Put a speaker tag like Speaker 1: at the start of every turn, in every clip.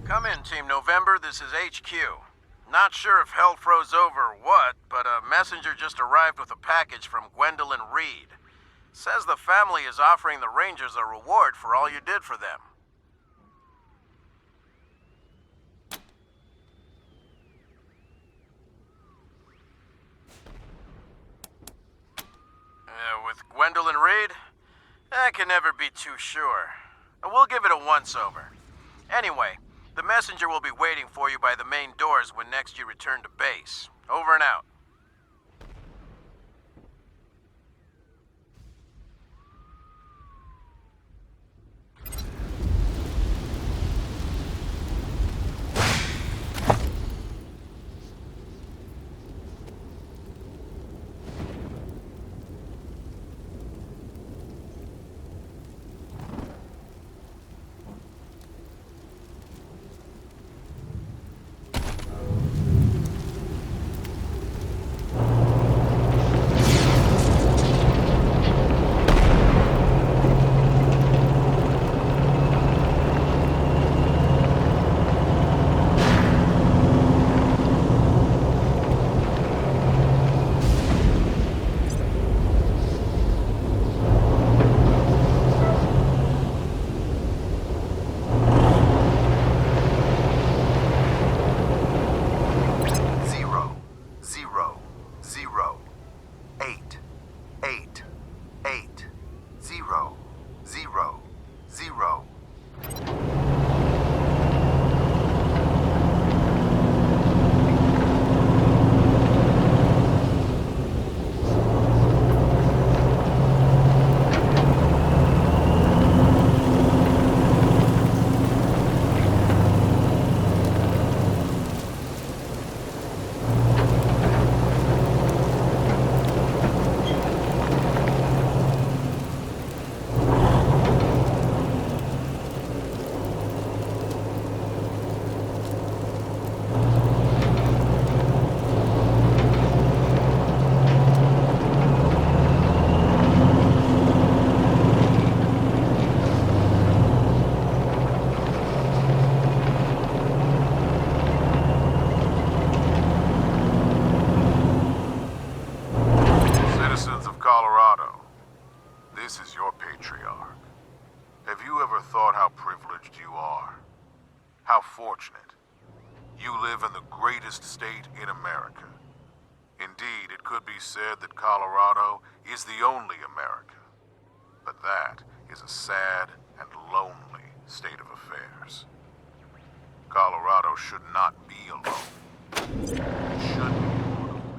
Speaker 1: Come in, Team November. This is HQ. Not sure if hell froze over or what, but a messenger just arrived with a package from Gwendolyn Reed. Says the family is offering the Rangers a reward for all you did for them. With Gwendolyn Reed? I can never be too sure. We'll give it a once-over. Anyway, the messenger will be waiting for you by the main doors when next you return to base. Over and out.
Speaker 2: This is your patriarch. Have you ever thought how privileged you are? How fortunate. You live in the greatest state in America. Indeed, it could be said that Colorado is the only America. But that is a sad and lonely state of affairs. Colorado should not be alone. It should be one of many.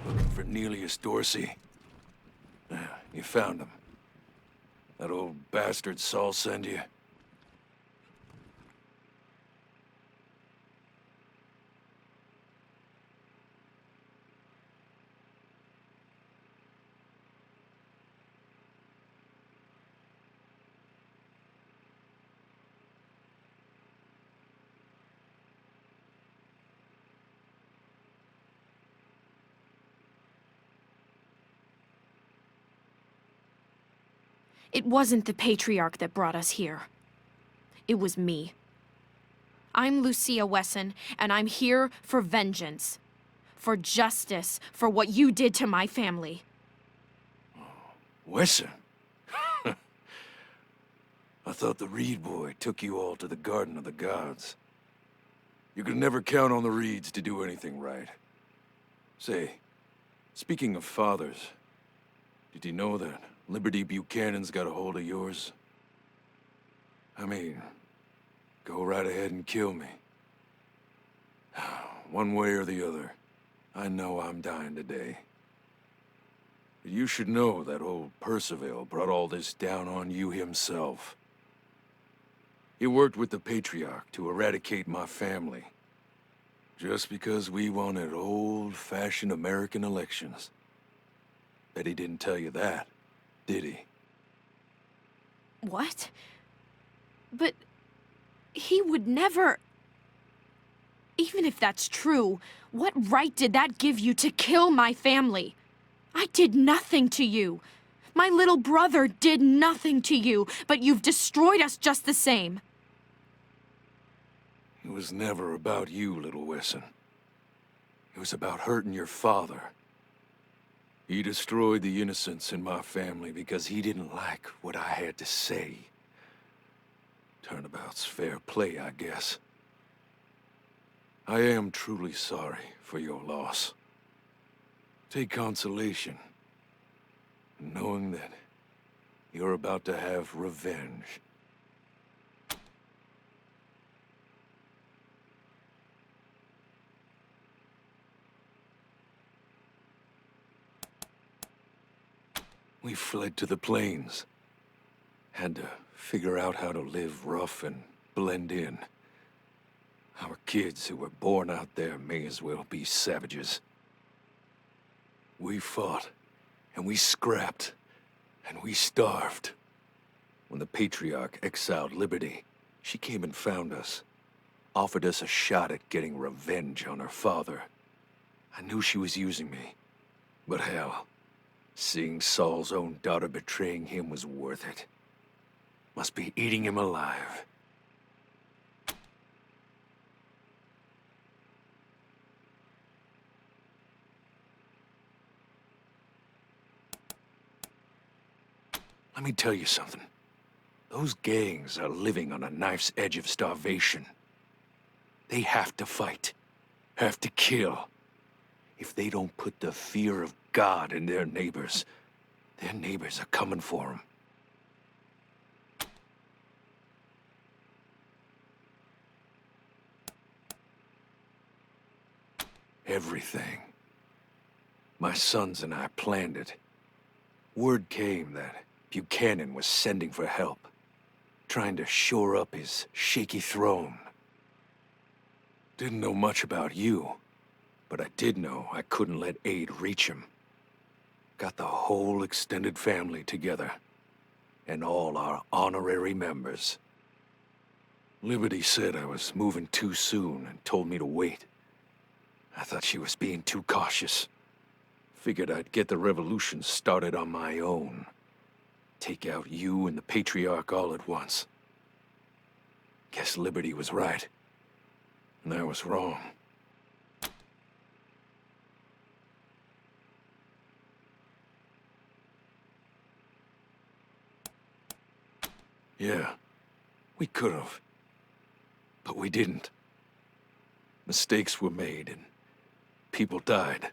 Speaker 3: Looking for Nelius Dorsey? You found him. That old bastard Saul send you?
Speaker 4: It wasn't the Patriarch that brought us here. It was me. I'm Lucia Wesson, and I'm here for vengeance. For justice, for what you did to my family.
Speaker 3: Wesson? I thought the Reed boy took you all to the Garden of the Gods. You could never count on the Reeds to do anything right. Say, speaking of fathers, did you know that Liberty Buchanan's got a hold of yours? I mean, go right ahead and kill me. One way or the other, I know I'm dying today. But you should know that old Percival brought all this down on you himself. He worked with the Patriarch to eradicate my family. Just because we wanted old-fashioned American elections. Bet he didn't tell you that, did he?
Speaker 4: What? But he would never... Even if that's true, what right did that give you to kill my family? I did nothing to you. My little brother did nothing to you, but you've destroyed us just the same.
Speaker 3: It was never about you, little Wesson. It was about hurting your father. He destroyed the innocents in my family because he didn't like what I had to say. Turnabout's fair play, I guess. I am truly sorry for your loss. Take consolation in knowing that you're about to have revenge. We fled to the plains. Had to figure out how to live rough and blend in. Our kids who were born out there may as well be savages. We fought, and we scrapped, and we starved. When the Patriarch exiled Liberty, she came and found us. Offered us a shot at getting revenge on her father. I knew she was using me. But hell, seeing Saul's own daughter betraying him was worth it. Must be eating him alive. Let me tell you something. Those gangs are living on a knife's edge of starvation. They have to fight. Have to kill. If they don't put the fear of God in their neighbors are coming for them. Everything. My sons and I planned it. Word came that Buchanan was sending for help, trying to shore up his shaky throne. Didn't know much about you, but I did know I couldn't let aid reach him. Got the whole extended family together, and all our honorary members. Liberty said I was moving too soon and told me to wait. I thought she was being too cautious. Figured I'd get the revolution started on my own. Take out you and the Patriarch all at once. Guess Liberty was right. And I was wrong. Yeah, we could have. But we didn't. Mistakes were made and people died.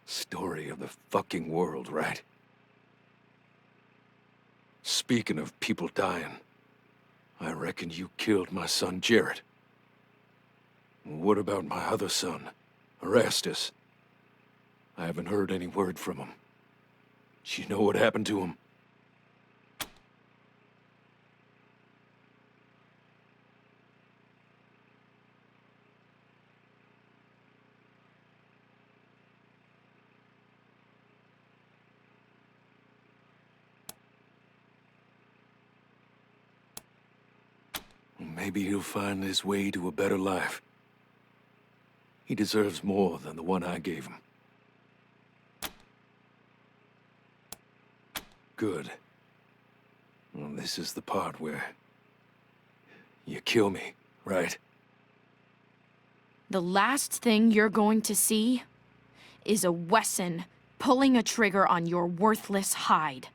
Speaker 3: Story of the fucking world, right? Speaking of people dying, I reckon you killed my son Jarrett. What about my other son, Erastus? I haven't heard any word from him. Do you know what happened to him? maybe he'll find his way to a better life. He deserves more than the one I gave him. Good. Well, this is the part where you kill me, right?
Speaker 4: The last thing you're going to see is a Wesson pulling a trigger on your worthless hide.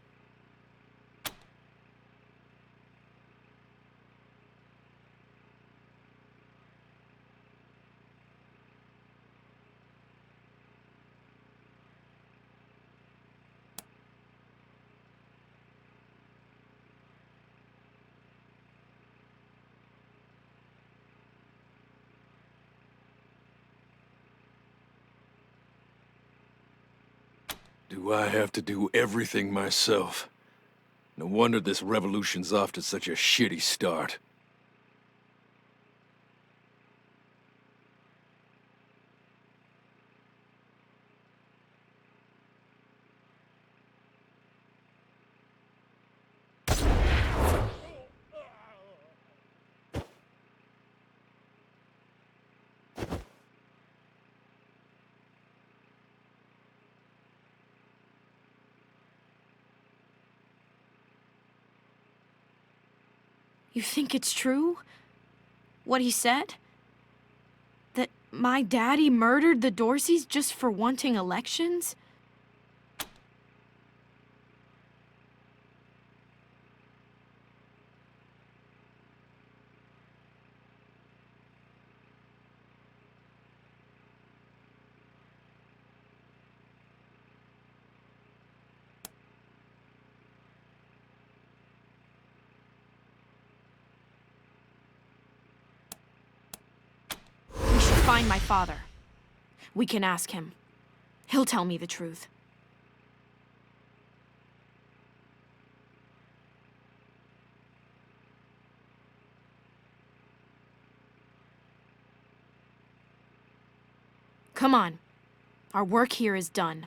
Speaker 3: Do I have to do everything myself? No wonder this revolution's off to such a shitty start.
Speaker 4: You think it's true? What he said? That my daddy murdered the Dorseys just for wanting elections? We should find my father. We can ask him. He'll tell me the truth. Come on. Our work here is done.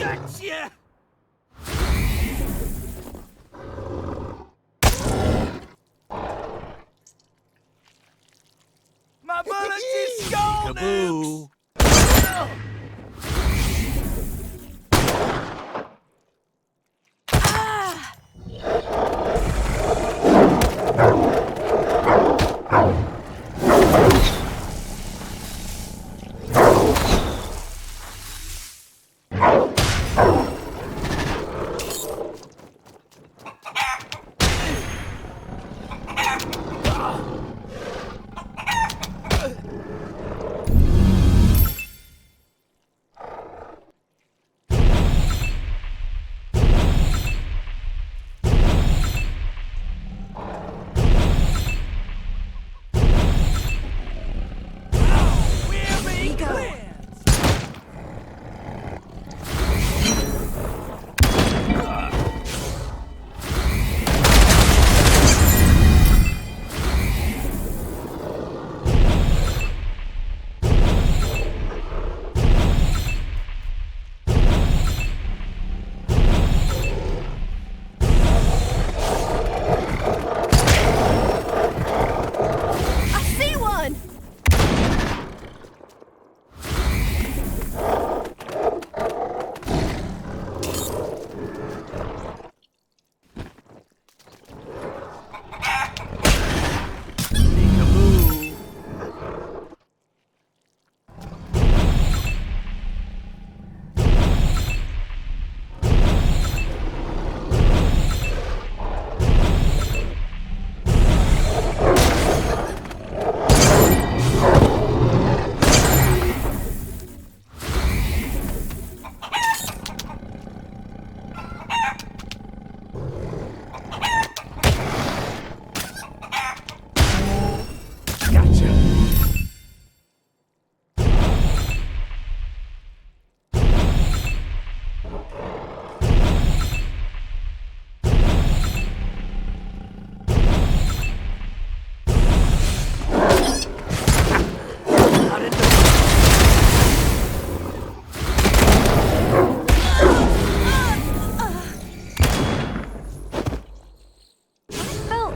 Speaker 5: Gotcha! My bullet is gone!
Speaker 6: Kaboo!
Speaker 5: We're being cleansed!
Speaker 4: I see one!
Speaker 6: Kaboo! Gotcha! Not in the
Speaker 4: Felt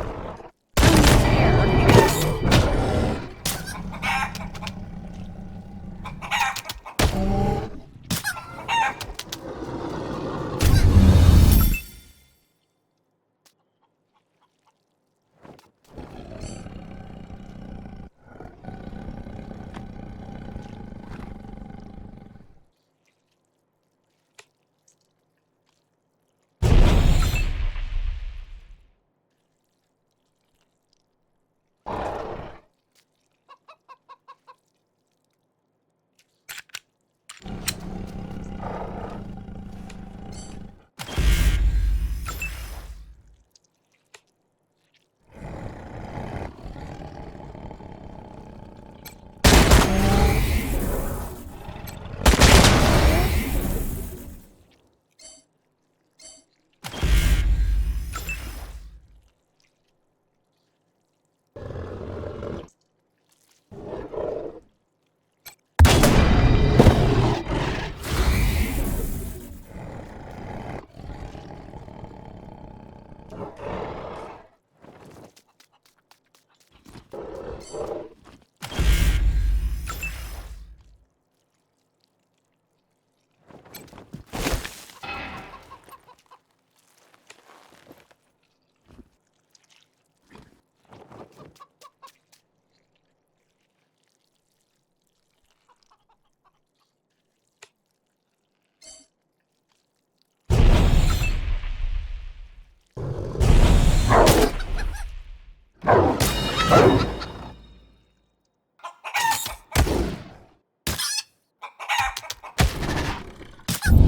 Speaker 4: unfair.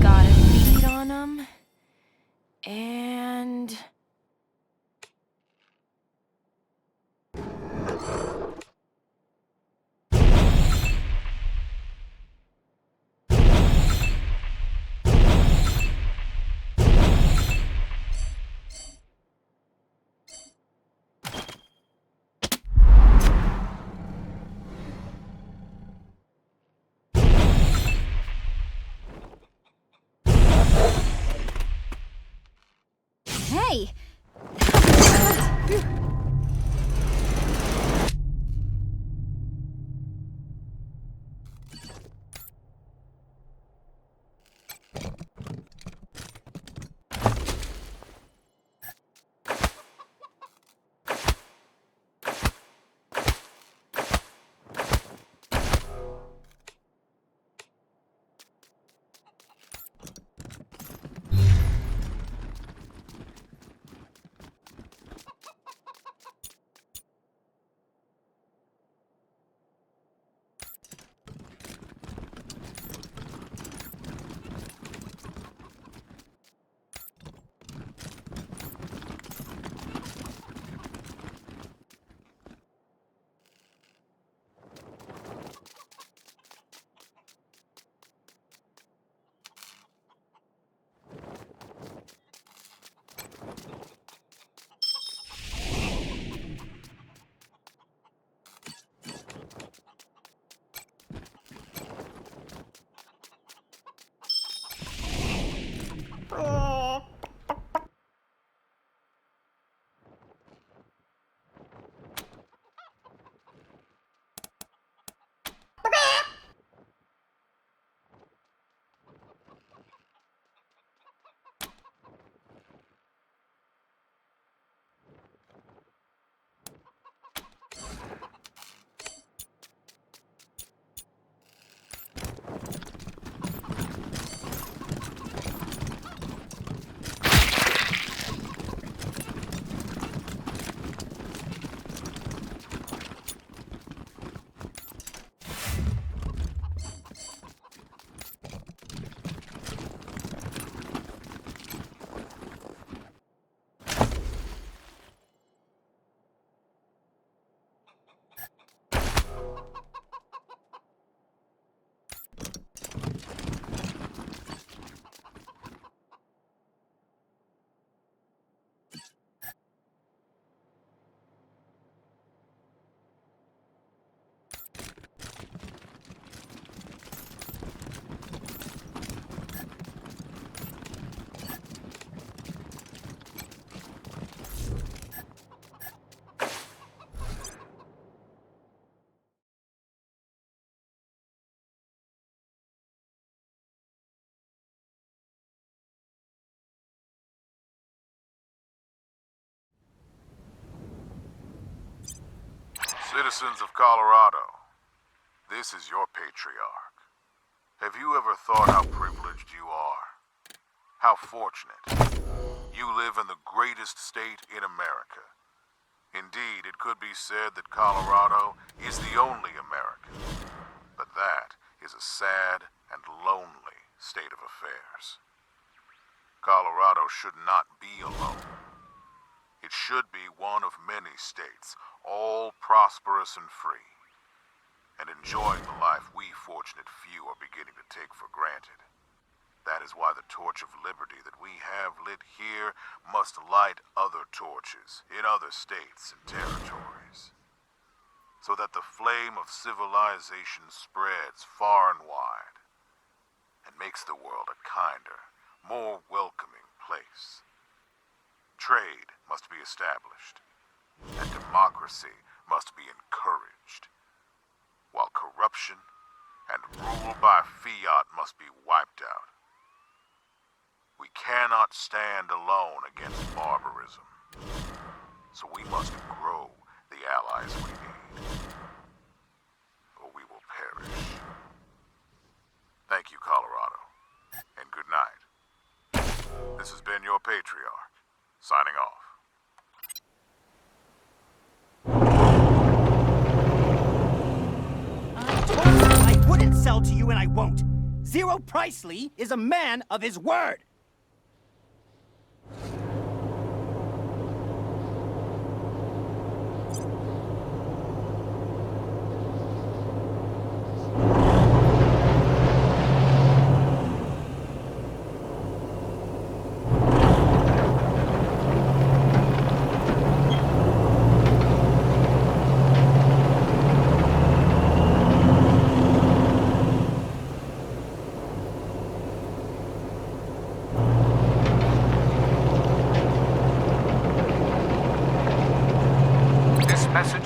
Speaker 4: Gotta feed on them. And...
Speaker 6: Hey!
Speaker 2: Citizens of Colorado, this is your patriarch. Have you ever thought how privileged you are? How fortunate. You live in the greatest state in America. Indeed, it could be said that Colorado is the only America. But that is a sad and lonely state of affairs. Colorado should not be alone. It should be one of many states, all prosperous and free, and enjoying the life we fortunate few are beginning to take for granted. That is why the torch of liberty that we have lit here must light other torches in other states and territories, so that the flame of civilization spreads far and wide, and makes the world a kinder, more welcoming place. Trade must be established, and democracy must be encouraged, while corruption and rule by fiat must be wiped out. We cannot stand alone against barbarism, so we must grow the allies we need, or we will perish. Thank you, Colorado, and good night. This has been your patriarch, signing off.
Speaker 5: I wouldn't sell to you and I won't. Zero Presley is a man of his word.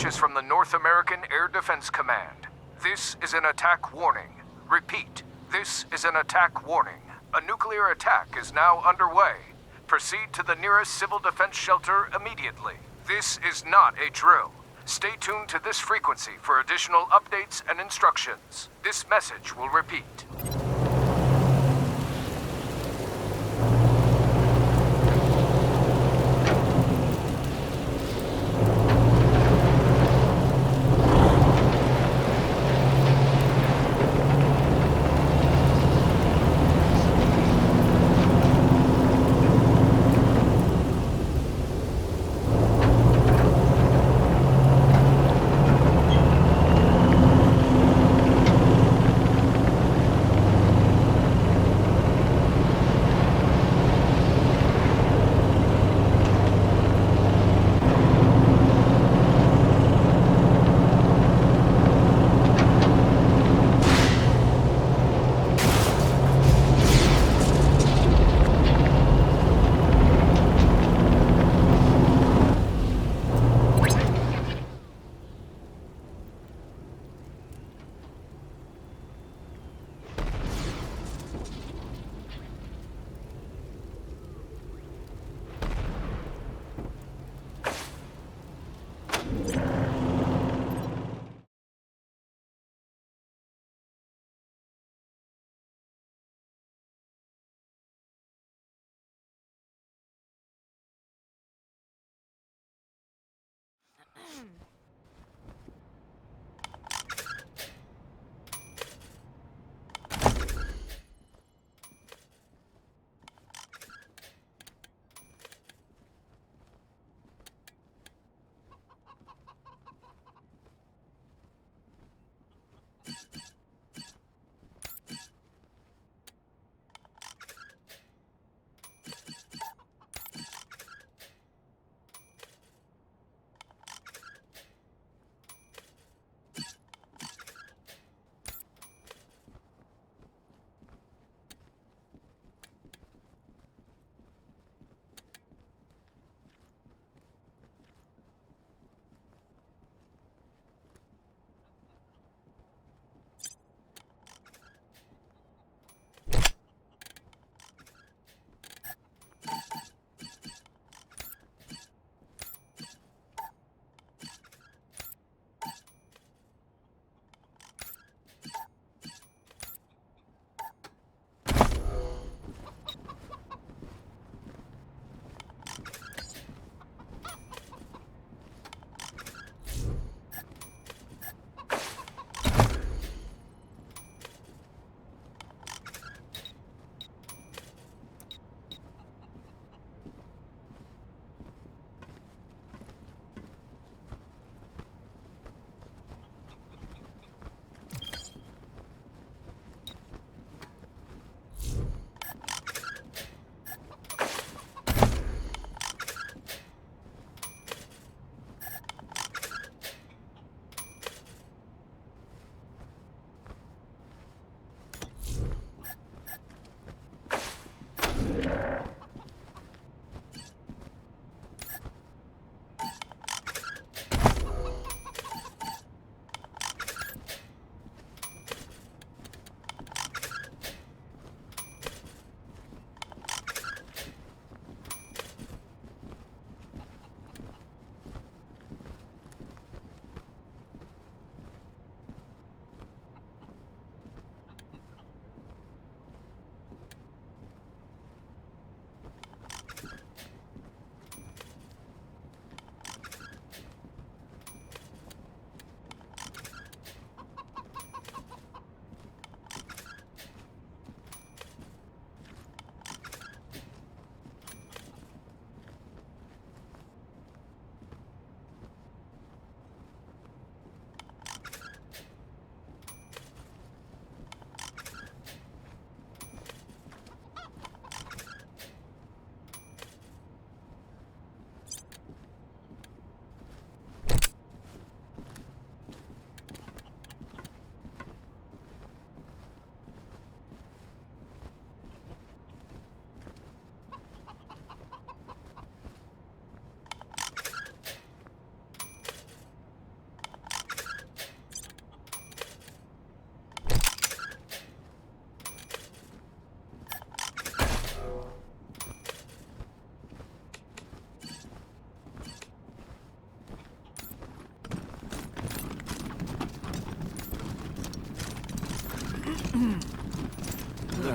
Speaker 6: is from the North American Air Defense Command. This is an attack warning. Repeat, this is an attack warning. A nuclear attack is now underway. Proceed to the nearest civil defense shelter immediately. This is not a drill. Stay tuned to this frequency for additional updates and instructions. This message will repeat.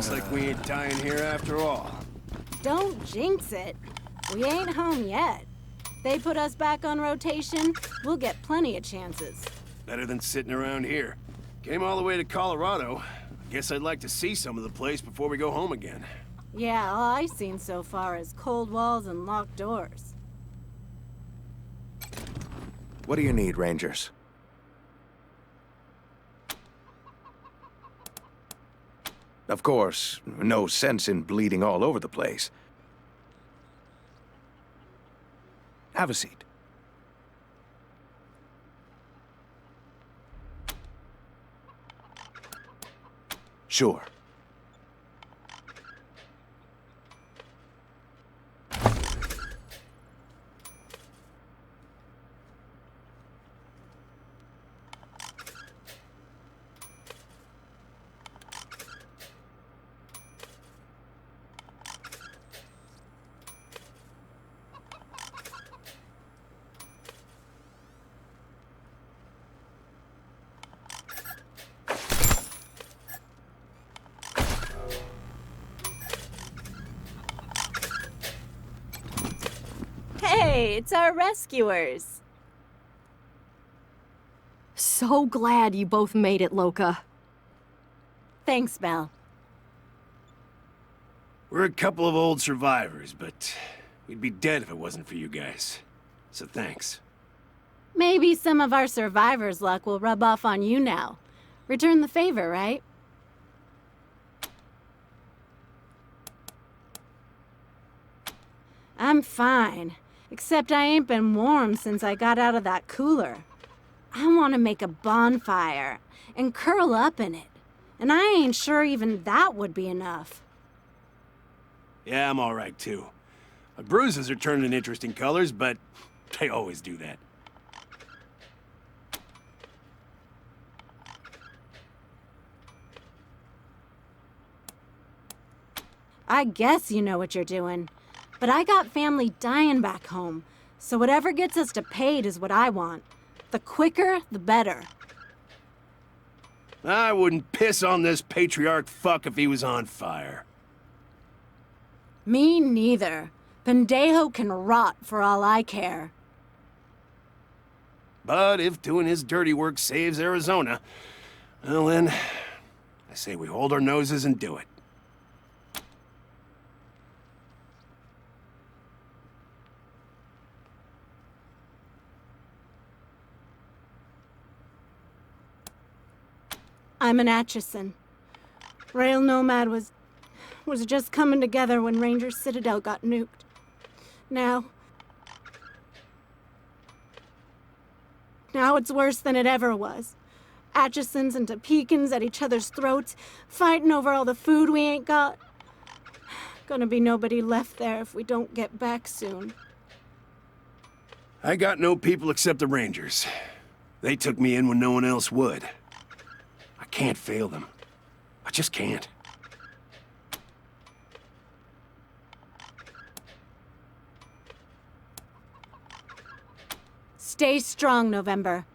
Speaker 7: Looks like we ain't dying here after all.
Speaker 8: Don't jinx it. We ain't home yet. They put us back on rotation, we'll get plenty of chances.
Speaker 7: Better than sitting around here. Came all the way to Colorado. Guess I'd like to see some of the place before we go home again.
Speaker 8: Yeah, all I've seen so far is cold walls and locked doors.
Speaker 3: What do you need, Rangers? Of course, no sense in bleeding all over the place. Have a seat. Sure.
Speaker 8: Hey, it's our rescuers.
Speaker 4: So glad you both made it, Loka.
Speaker 8: Thanks, Belle.
Speaker 7: We're a couple of old survivors, but we'd be dead if it wasn't for you guys. So thanks.
Speaker 8: Maybe some of our survivors' luck will rub off on you now. Return the favor, right? I'm fine. Except I ain't been warm since I got out of that cooler. I want to make a bonfire and curl up in it. And I ain't sure even that would be enough.
Speaker 7: Yeah, I'm all right, too. My bruises are turning interesting colors, but they always do that.
Speaker 8: I guess you know what you're doing. But I got family dying back home, so whatever gets us to paid is what I want. The quicker, the better.
Speaker 7: I wouldn't piss on this patriarch fuck if he was on fire.
Speaker 8: Me neither. Pendejo can rot for all I care.
Speaker 7: But if doing his dirty work saves Arizona, well then, I say we hold our noses and do it.
Speaker 8: I'm an Atchison. Rail Nomad was just coming together when Ranger Citadel got nuked. Now it's worse than it ever was. Atchisons and Topekans at each other's throats, fighting over all the food we ain't got. Gonna be nobody left there if we don't get back soon.
Speaker 7: I got no people except the Rangers. They took me in when no one else would. I can't fail them. I just can't.
Speaker 8: Stay strong, November.